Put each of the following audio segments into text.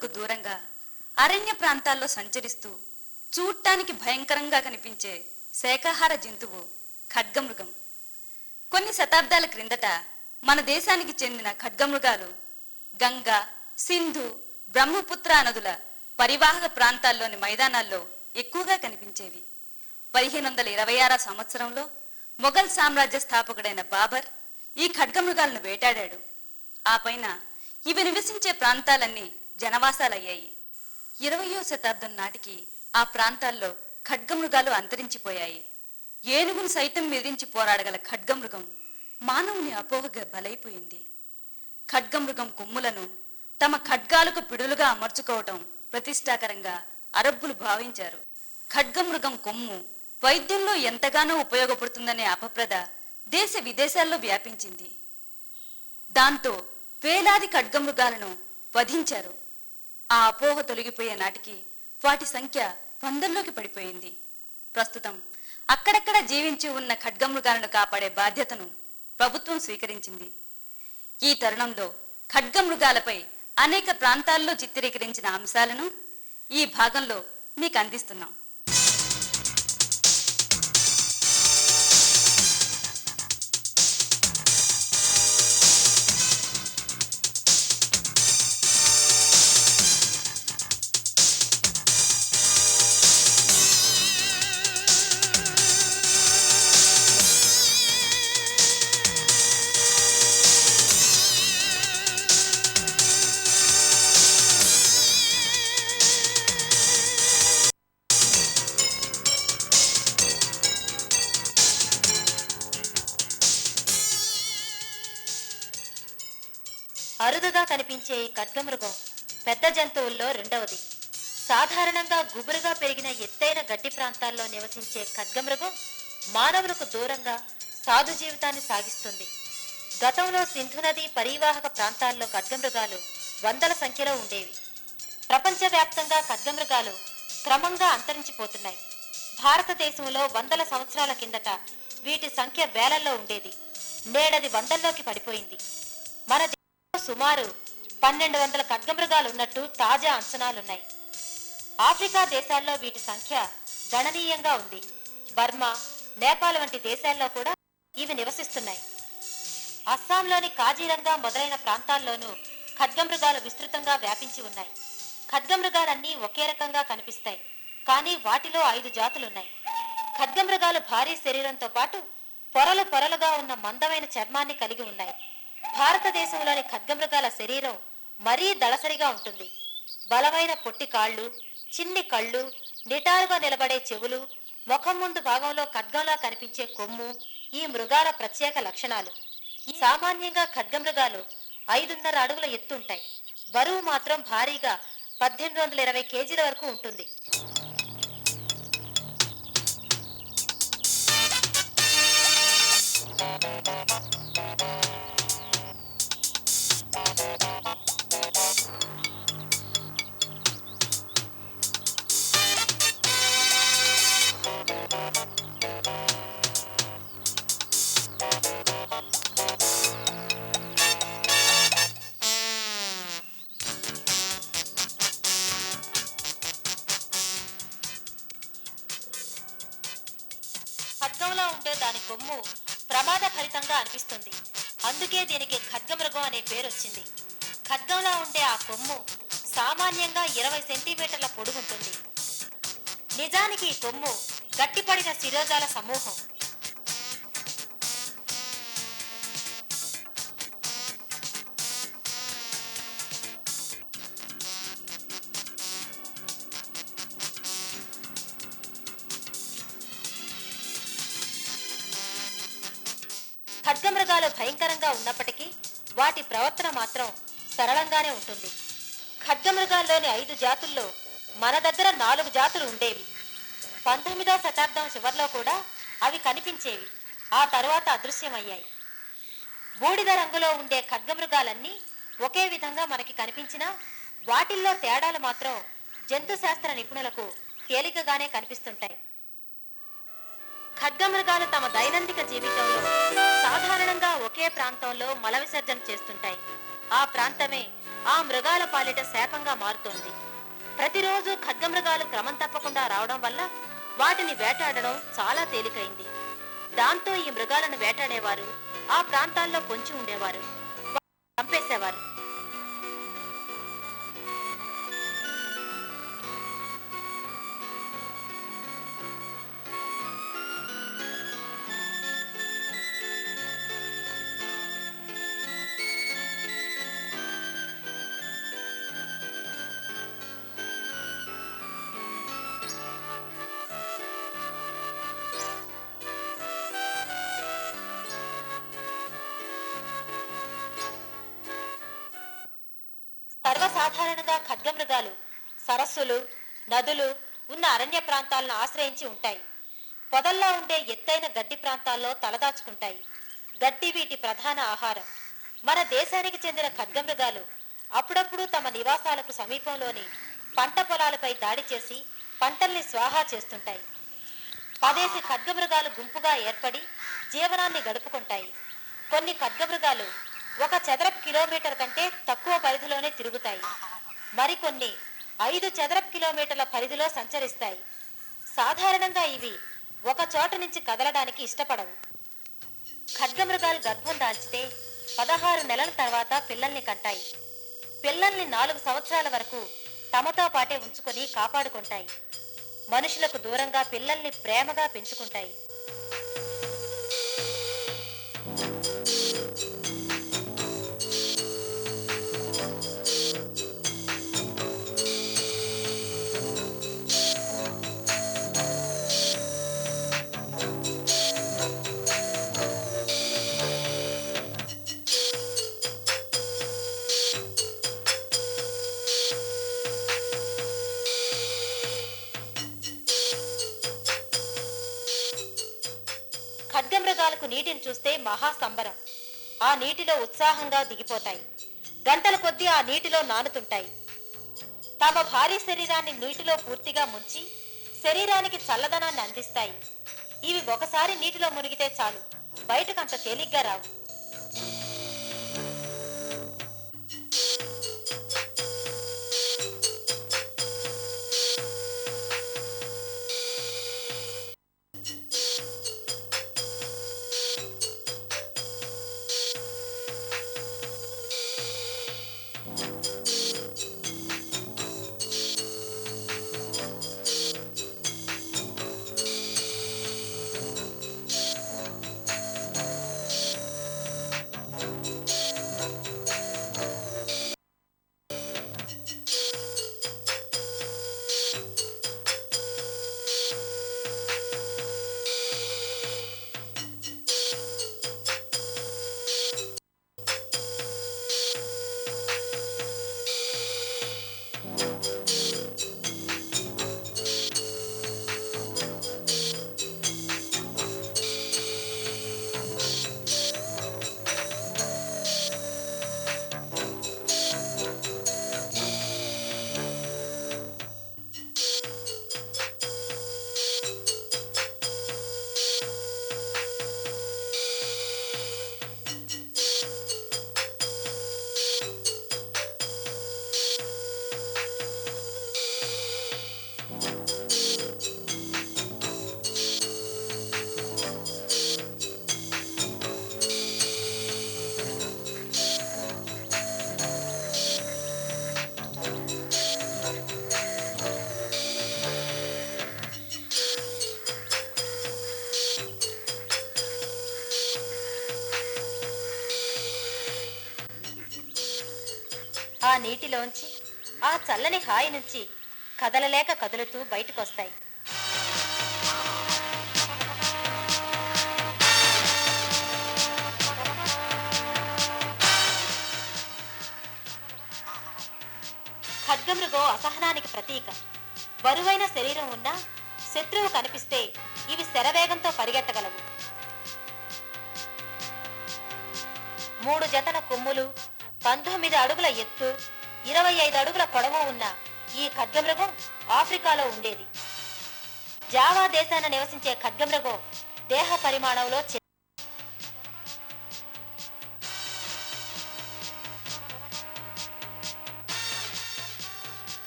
మానవులకు దూరంగా అరణ్య ప్రాంతాల్లో సంచరిస్తూ చూడటానికి భయంకరంగా కనిపించే శాకాహార జంతువు ఖడ్గమృగం. కొన్ని శతాబ్దాల క్రిందట మన దేశానికి చెందిన ఖడ్గమృగాలు గంగా, సింధు, బ్రహ్మపుత్ర నదుల పరివాహక ప్రాంతాల్లోని మైదానాల్లో ఎక్కువగా కనిపించేవి. 1526 సంవత్సరంలో మొఘల్ సామ్రాజ్య స్థాపకుడైన బాబర్ ఈ ఖడ్గమృగాలను వేటాడాడు. ఆ పైన ఇవి నివసించే ప్రాంతాలన్నీ జనవాసాలయ్యాయి. 20వ శతాబ్దం నాటికి ఆ ప్రాంతాల్లో ఖడ్గమృగాలు అంతరించిపోయాయి. ఏనుగును సైతం ఎదిరించి పోరాడగల ఖడ్గమృగం మానవుని అపోహగా బలైపోయింది. ఖడ్గమృగం కొమ్ములను తమ ఖడ్గాలకు పిడులుగా అమర్చుకోవటం ప్రతిష్టాకరంగా అరబ్బులు భావించారు. ఖడ్గమృగం కొమ్ము వైద్యంలో ఎంతగానో ఉపయోగపడుతుందనే అపప్రద దేశ విదేశాల్లో వ్యాపించింది. దాంతో వేలాది ఖడ్గమృగాలను వధించారు. ఆ అపోహ తొలగిపోయే నాటికి వాటి సంఖ్య వందల్లోకి పడిపోయింది. ప్రస్తుతం అక్కడక్కడ జీవించి ఉన్న ఖడ్గమృగాలను కాపాడే బాధ్యతను ప్రభుత్వం స్వీకరించింది. ఈ తరుణంలో ఖడ్గమృగాలపై అనేక ప్రాంతాల్లో చిత్రీకరించిన అంశాలను ఈ భాగంలో మీకు అందిస్తున్నాం. అరుదుగా కనిపించే ఈ ఖడ్గమృగం పెద్ద జంతువుల్లో రెండవది. సాధారణంగా గుబురుగా పెరిగిన ఎత్తైన గడ్డి ప్రాంతాల్లో నివసించే ఖడ్గమృగం మానవులకు దూరంగా సాధు జీవితాన్ని సాగిస్తుంది. గతంలో సింధు నది పరివాహక ప్రాంతాల్లో ఖడ్గమృగాలు వందల సంఖ్యలో ఉండేవి. ప్రపంచవ్యాప్తంగా ఖడ్గమృగాలు క్రమంగా అంతరించిపోతున్నాయి. భారతదేశంలో వందల సంవత్సరాల కిందట వీటి సంఖ్య వేలల్లో ఉండేది. నేడది వందల్లోకి పడిపోయింది. మన సుమారు 1200 ఖడ్గమృగాలు ఉన్నట్టు తాజా అంచనాలున్నాయి. ఆఫ్రికా దేశాల్లో వీటి సంఖ్య గణనీయంగా ఉంది. బర్మా, నేపాల్ వంటి దేశాల్లో కూడా ఇవి నివసిస్తున్నాయి. అస్సాంలోని కాజీరంగా మొదలైన ప్రాంతాల్లోనూ ఖడ్గమృగాలు విస్తృతంగా వ్యాపించి ఉన్నాయి. ఖడ్గమృగాలన్నీ ఒకే రకంగా కనిపిస్తాయి, కానీ వాటిలో 5 జాతులున్నాయి. ఖడ్గమృగాలు భారీ శరీరంతో పాటు పొరలు పొరలుగా ఉన్న మందమైన చర్మాన్ని కలిగి ఉన్నాయి. భారతదేశంలోని ఖడ్గమృగాల శరీరం మరీ దళసరిగా ఉంటుంది. బలమైన పొట్టి కాళ్ళు, చిన్ని కళ్ళు, నిటారుగా నిలబడే చెవులు, ముఖం ముందు భాగంలో ఖడ్గంలా కనిపించే కొమ్ము ఈ మృగాల ప్రత్యేక లక్షణాలు. సామాన్యంగా ఖడ్గమృగాలు 5.5 అడుగుల ఎత్తుంటాయి. బరువు మాత్రం భారీగా 1820 కేజీల వరకు ఉంటుంది. ఖడ్గంలో ఉండే దాని కొమ్ము ప్రమాదభరితంగా అనిపిస్తుంది. అందుకే దీనికి ఖడ్గమృగం అనే పేరు వచ్చింది. ఖడ్గంలో ఉండే ఆ కొమ్ము సామాన్యంగా 20 సెంటీమీటర్ల పొడుగుంటుంది. నిజానికి ఈ కొమ్ము గట్టిపడిన శిరోజాల సమూహం. ఖడ్గమృగాలు భయంకరంగా ఉన్నప్పటికీ వాటి ప్రవర్తన మాత్రం సరళంగానే ఉంటుంది. ఖడ్గమృగాల్లోని 5 జాతుల్లో మన దగ్గర 4 జాతులు ఉండేవి. 19వ శతాబ్దం చివరిలో కూడా అవి కనిపించేవి. ఆ తరువాత అదృశ్యమయ్యాయి. బూడిద రంగులో ఉండే ఖడ్గమృగాలన్నీ ఒకే విధంగా మనకి కనిపించినా వాటిల్లో తేడాలు మాత్రం జంతు శాస్త్ర నిపుణులకు తేలికగానే కనిపిస్తుంటాయి. ఖడ్గమృగాలు తమ దైనందిక జీవితంలో సాధారణంగా ఒకే ప్రాంతంలో మల విసర్జన చేస్తుంటాయి. ఆ ప్రాంతమే ఆ మృగాల పాలిట శాపంగా మారుతోంది. ప్రతిరోజు ఖడ్గమృగాలు క్రమం తప్పకుండా రావడం వల్ల వాటిని వేటాడడం చాలా తేలికైంది. దాంతో ఈ మృగాలను వేటాడేవారు ఆ ప్రాంతాల్లో పొంచి ఉండేవారు, చంపేసేవారు. సర్వసాధారణంగా ఖడ్గమృగాలు సరస్సులు, నదులు ఉన్న అరణ్య ప్రాంతాలను ఆశ్రయించి ఉంటాయి. పొదల్లో ఉండే ఎత్తైన గడ్డి ప్రాంతాల్లో తలదాచుకుంటాయి. గడ్డి వీటి ప్రధాన ఆహారం. మన దేశానికి చెందిన ఖడ్గమృగాలు అప్పుడప్పుడు తమ నివాసాలకు సమీపంలోని పంట పొలాలపై దాడి చేసి పంటల్ని స్వాహా చేస్తుంటాయి. పదేసి ఖడ్గమృగాలు గుంపుగా ఏర్పడి జీవనాన్ని గడుపుకుంటాయి. కొన్ని ఖడ్గమృగాలు 1 చదరపు కిలోమీటర్ కంటే తక్కువ పరిధిలోనే తిరుగుతాయి. మరికొన్ని 5 చదరపు కిలోమీటర్ల పరిధిలో సంచరిస్తాయి. సాధారణంగా ఇవి ఒక చోట నుంచి కదలడానికి ఇష్టపడవు. ఖడ్గమృగాలు గర్భం దాల్చితే 16 నెలల తర్వాత పిల్లల్ని కంటాయి. పిల్లల్ని 4 సంవత్సరాల వరకు తమతో పాటే ఉంచుకొని కాపాడుకుంటాయి. మనుషులకు దూరంగా పిల్లల్ని ప్రేమగా పెంచుకుంటాయి. ఖడ్గమృగాలకు నీటిని చూస్తే మహా సంబరం. ఆ నీటిలో ఉత్సాహంగా దిగిపోతాయి. గంటల కొద్దీ ఆ నీటిలో నానుతుంటాయి. తమ భారీ శరీరాన్ని నీటిలో పూర్తిగా ముంచి శరీరానికి చల్లదనాన్ని అందిస్తాయి. ఇవి ఒకసారి నీటిలో మునిగితే చాలు, బయటకంత తేలిగ్గా రావు. ఆ నీటిలోంచి, ఆ చల్లని హాయి నుంచి కదలలేక కదులుతూ బయటకొస్తాయి. ఖడ్గమృగం అసహనానికి ప్రతీక. బరువైన శరీరం ఉన్నా శత్రువు కనిపిస్తే ఇవి శరవేగంతో పరిగెత్తగలవు. 3 జతల కొమ్ములు, 19 అడుగుల ఎత్తు, 25 అడుగుల పొడవు ఉన్న ఈ ఖడ్గమృగం ఆఫ్రికాలో ఉండేది. జావా దేశాన నివసించే ఖడ్గమృగం దేహ పరిమాణంలో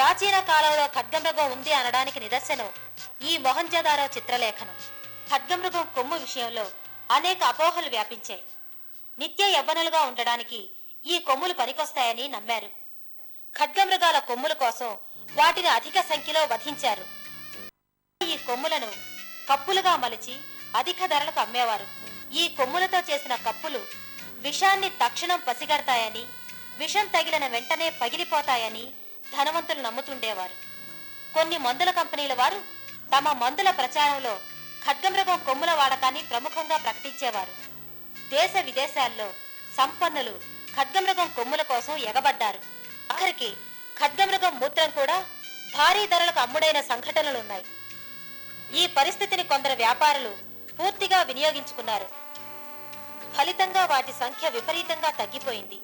ప్రాచీన కాలంలో ఖడ్గమృగం ఉంది అనడానికి నిదర్శనం ఈ మొహంజదారో చిత్రలేఖనం. ఖడ్గమృగం కొమ్ము విషయంలో అనేక అపోహలు వ్యాపించాయి. నిత్య యవ్వనులుగా ఉండడానికి ఈ కొమ్ములు పనికొస్తాయని నమ్మారు. ఖడ్గమృగాల కొమ్ముల కోసం వాటిని అధిక సంఖ్యలో వధించారు. ఈ కొమ్ములను కప్పులుగా మలిచి అధిక ధరలకు అమ్మేవారు. ఈ కొమ్ములతో చేసిన కప్పులు విషాన్ని తక్షణం పసిగడతాయని, విషం తగిలిన వెంటనే పగిలిపోతాయని ధనవంతులు నమ్ముతుండేవారు. కొన్ని మందుల కంపెనీల వారు తమ మందుల ప్రచారంలో ఖడ్గమృగం కొమ్ముల వాడకాన్ని ప్రముఖంగా ప్రకటించేవారు. దేశ విదేశాల్లో సంపన్నులు ఖడ్గమృగం కొమ్ముల కోసం ఎగబడ్డారు. ఆఖరికి ఖడ్గమృగం మూత్రం కూడా భారీ ధరలకు అమ్ముడైన సంఘటనలున్నాయి. ఈ పరిస్థితిని కొందరు వ్యాపారులు పూర్తిగా వినియోగించుకున్నారు. ఫలితంగా వాటి సంఖ్య విపరీతంగా తగ్గిపోయింది.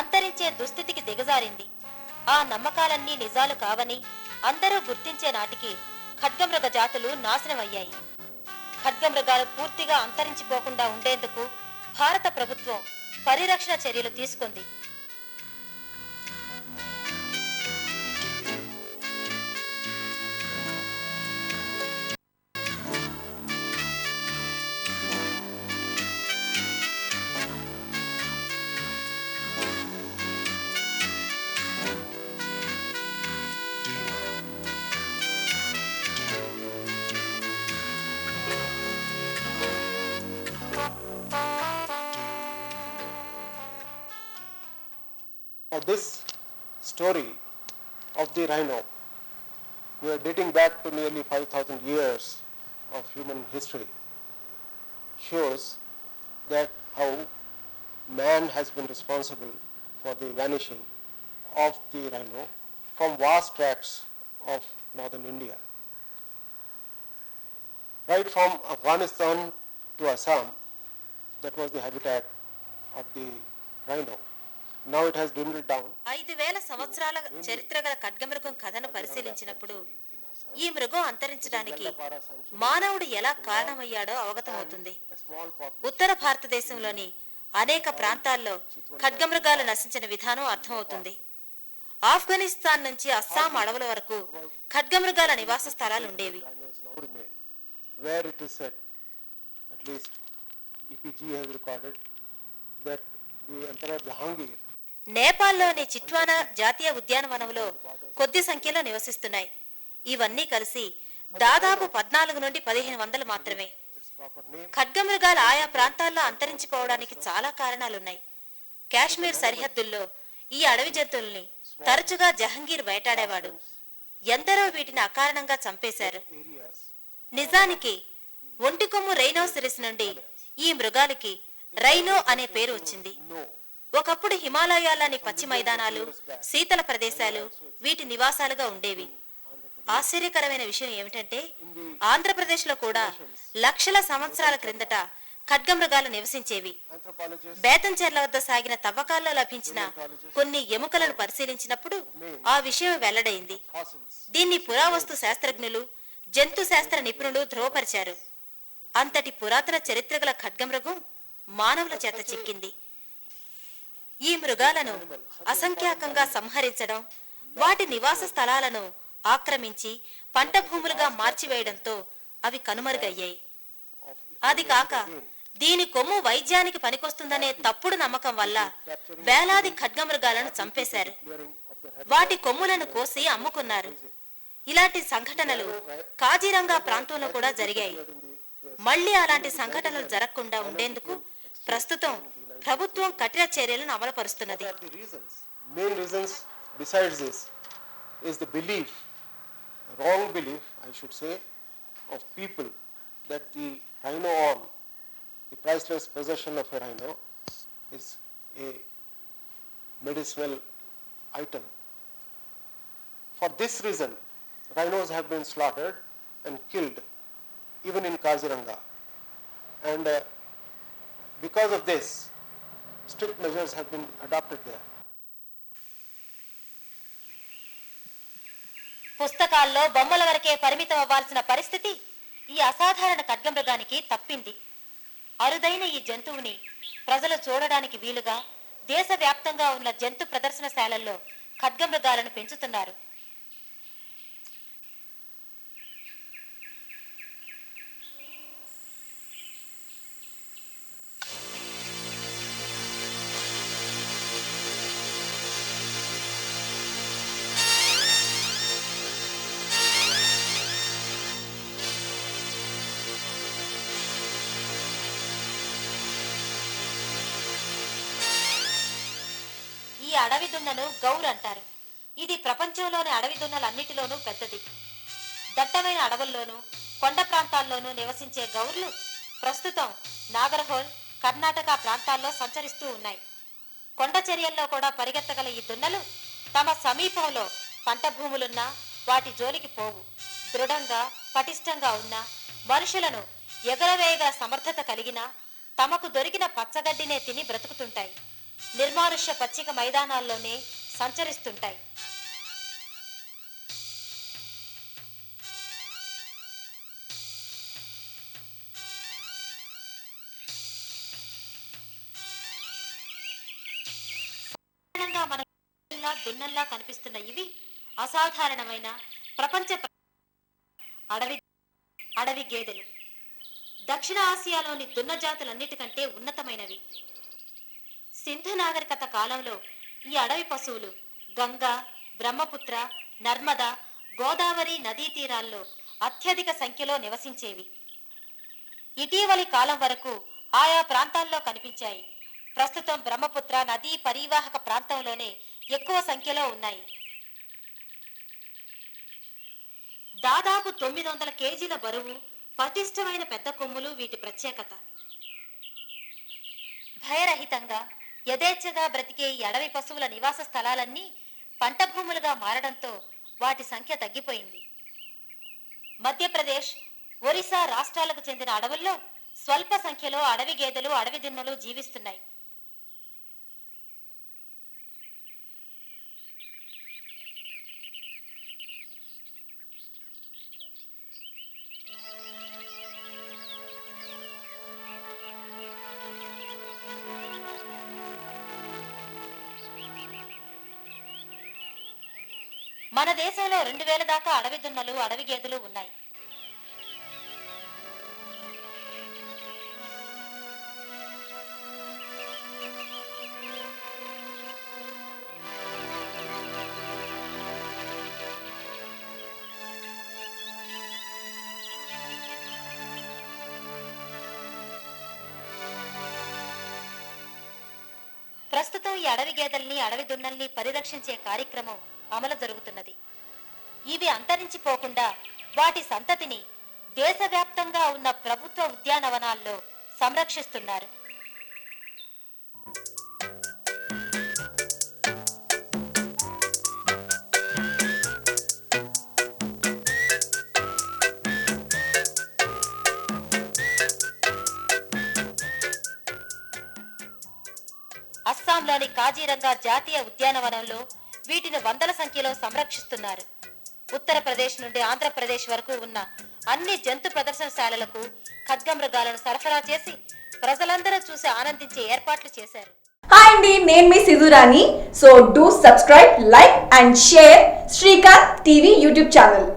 అంతరించే దుస్థితికి దిగజారింది. ఆ నమ్మకాలన్నీ నిజాలు కావని అందరూ గుర్తించే నాటికి ఖడ్గమృగ జాతులు నాశనమయ్యాయి. ఖడ్గమృగాలు పూర్తిగా అంతరించిపోకుండా ఉండేందుకు భారత ప్రభుత్వం పరిరక్షణ చర్యలు తీసుకుంది. This story of the rhino, we are dating back to nearly 5,000 years of human history, shows that how man has been responsible for the vanishing of the rhino from vast tracts of northern India. Right from Afghanistan to Assam, that was the habitat of the rhino. Now it has dwindled down. 5,000 సంవత్సరాల చరిత్ర గల ఖడ్గమృగం కథను పరిశీలించినప్పుడు ఈ మృగం అంతరించడానికి మానవుడు ఎలా కారణమయ్యాడో అవగతమవుతుంది. ఉత్తర భారతదేశంలోని అనేక ప్రాంతాల్లో ఖడ్గమృగాలు నశించిన విధానం అర్థమవుతుంది. ఆఫ్ఘనిస్తాన్ నుంచి అస్సాం అడవుల వరకు ఖడ్గమృగాల నివాస స్థలాలు ఉండేవి. Where it is said, at least EPG has recorded that the Emperor Jahangir, నేపాల్లోని చిట్వానా జాతీయ ఉద్యానవనంలో కొద్ది సంఖ్యలో నివసిస్తున్నాయి. ఇవన్నీ కలిసి దాదాపు 14 నుండి 1500 మాత్రమే. ఖడ్గమృగాలు ఆయా ప్రాంతాల్లో అంతరించిపోవడానికి చాలా కారణాలున్నాయి. కాశ్మీర్ సరిహద్దుల్లో ఈ అడవి జంతువుల్ని తరచుగా జహంగీర్ వేటాడేవాడు. ఎందరో వీటిని అకారణంగా చంపేశారు. నిజానికి ఒంటికొమ్ము రైనోసిరిస్ నుండి ఈ మృగాలకి రైనో అనే పేరు వచ్చింది. ఒకప్పుడు హిమాలయాల్లోని పచ్చి మైదానాలు, శీతల ప్రదేశాలు వీటి నివాసాలుగా ఉండేవి. ఆశ్చర్యకరమైన విషయం ఏమిటంటే ఆంధ్రప్రదేశ్లో కూడా లక్షల సంవత్సరాల క్రిందట ఖడ్గమృగాలు నివసించేవి. బేతంచెర్ల వద్ద సాగిన తవ్వకాల్లో లభించిన కొన్ని ఎముకలను పరిశీలించినప్పుడు ఆ విషయం వెల్లడైంది. దీన్ని పురావస్తు శాస్త్రజ్ఞులు, జంతు శాస్త్ర నిపుణులు ధృవపరిచారు. అంతటి పురాతన చరిత్ర గల ఖడ్గమృగం మానవుల చేత చిక్కింది. ఈ మృగాలను అసంఖ్యాకంగా సంహరించడం, వాటి నివాస స్థలాలను ఆక్రమించి పంట భూములుగా మార్చివేయడంతో అవి కనుమరుగయ్యాయి. అది కాక దీని కొమ్ము వైద్యానికి పనికొస్తుందనే తప్పుడు నమ్మకం వల్ల వేలాది ఖడ్గమృగాలను చంపేశారు. వాటి కొమ్ములను కోసి అమ్ముకున్నారు. ఇలాంటి సంఘటనలు కాజీరంగా ప్రాంతంలో కూడా జరిగాయి. మళ్లీ అలాంటి సంఘటనలు జరగకుండా ఉండేందుకు ప్రస్తుతం ప్రభుత్వం కఠిన చర్యలను అమలుపరుస్తున్నది. Main reasons besides this is the belief, wrong belief I should say, of people that the rhino horn, the priceless possession of a rhino, is a medicinal item. For this reason, rhinos have been slaughtered and killed even in Kaziranga, and because of this strict measures have been adopted there. పుస్తకాల్లో బొమ్మల వరకే పరిమితం అవ్వాల్సిన పరిస్థితి ఈ అసాధారణ ఖడ్గమృగానికి తప్పింది. అరుదైన ఈ జంతువుని ప్రజలు చూడడానికి వీలుగా దేశవ్యాప్తంగా ఉన్న జంతు ప్రదర్శనశాలల్లో ఖడ్గమృగాలను పెంచుతున్నారు. ఈ అడవి దున్నను గౌర్ అంటారు. ఇది ప్రపంచంలోని అడవి దున్నలన్నిటిలోనూ పెద్దది. దట్టమైన అడవుల్లోనూ కొండ ప్రాంతాల్లోనూ నివసించే గౌర్లు ప్రస్తుతం నాగర్హోల్, కర్ణాటక ప్రాంతాల్లో సంచరిస్తూ ఉన్నాయి. కొండ చర్యల్లో కూడా పరిగెత్తగల ఈ దున్నలు తమ సమీపంలో పంట భూములున్నా వాటి జోలికి పోవు. దృఢంగా పటిష్టంగా ఉన్న మనుషులను ఎగరవేయగల సమర్థత కలిగిన తమకు దొరికిన పచ్చగడ్డినే తిని బ్రతుకుతుంటాయి. నిర్మానుష్య పచ్చిక మైదానాల్లోనే సంచరిస్తుంటాయి. మన దున్నల్లా కనిపిస్తున్న ఇవి అసాధారణమైన ప్రపంచ అడవి గేదెలు. దక్షిణ ఆసియాలోని దున్న జాతులన్నిటికంటే ఉన్నతమైనవి. సింధు నాగరికత కాలంలో ఈ అడవి పశువులు గంగా, బ్రహ్మపుత్ర, నర్మదా, గోదావరి నదీ తీరాల్లో అత్యధిక సంఖ్యలో నివసించేవి. ఇటీవలి కాలం వరకు ఆయా ప్రాంతాల్లో కనిపించాయి. ప్రస్తుతం బ్రహ్మపుత్ర నదీ పరివాహక ప్రాంతంలోనే ఎక్కువ సంఖ్యలో ఉన్నాయి. దాదాపు 900 కేజీల బరువు, పటిష్టమైన పెద్ద కొమ్ములు వీటి ప్రత్యేకత. భయరహితంగా యథేచ్ఛగా బ్రతికే ఈ అడవి పశువుల నివాస స్థలాలన్నీ పంట భూములుగా మారడంతో వాటి సంఖ్య తగ్గిపోయింది. మధ్యప్రదేశ్, ఒరిస్సా రాష్ట్రాలకు చెందిన అడవుల్లో స్వల్ప సంఖ్యలో అడవి గేదెలు, అడవి దున్నలు జీవిస్తున్నాయి. మన దేశంలో 2000 దాకా అడవి దున్నలు, అడవి గేదెలు ఉన్నాయి. ప్రస్తుతం ఈ అడవి గేదెల్ని, అడవి దున్నల్ని పరిరక్షించే కార్యక్రమం అమలు జరుగుతున్నది. ఇవి అంతరించిపోకుండా వాటి సంతతిని దేశవ్యాప్తంగా ఉన్న ప్రభుత్వ ఉద్యానవనాల్లో సంరక్షిస్తున్నారు. అస్సాంలోని కాజీరంగా జాతీయ ఉద్యానవనంలో వీటిని వందల సంఖ్యలో సంరక్షిస్తున్నారు. ఉత్తరప్రదేశ్ నుండి ఆంధ్రప్రదేశ్ వరకు ఉన్న అన్ని జంతు ప్రదర్శనశాలలకు ఖడ్గమృగాలను సరఫరా చేసి ప్రజలందరూ చూసి ఆనందించే ఏర్పాట్లు చేశారు. హాయ్ అండి, నేను మీ Sidhurani. So do subscribe, like and share Srikanth TV YouTube channel.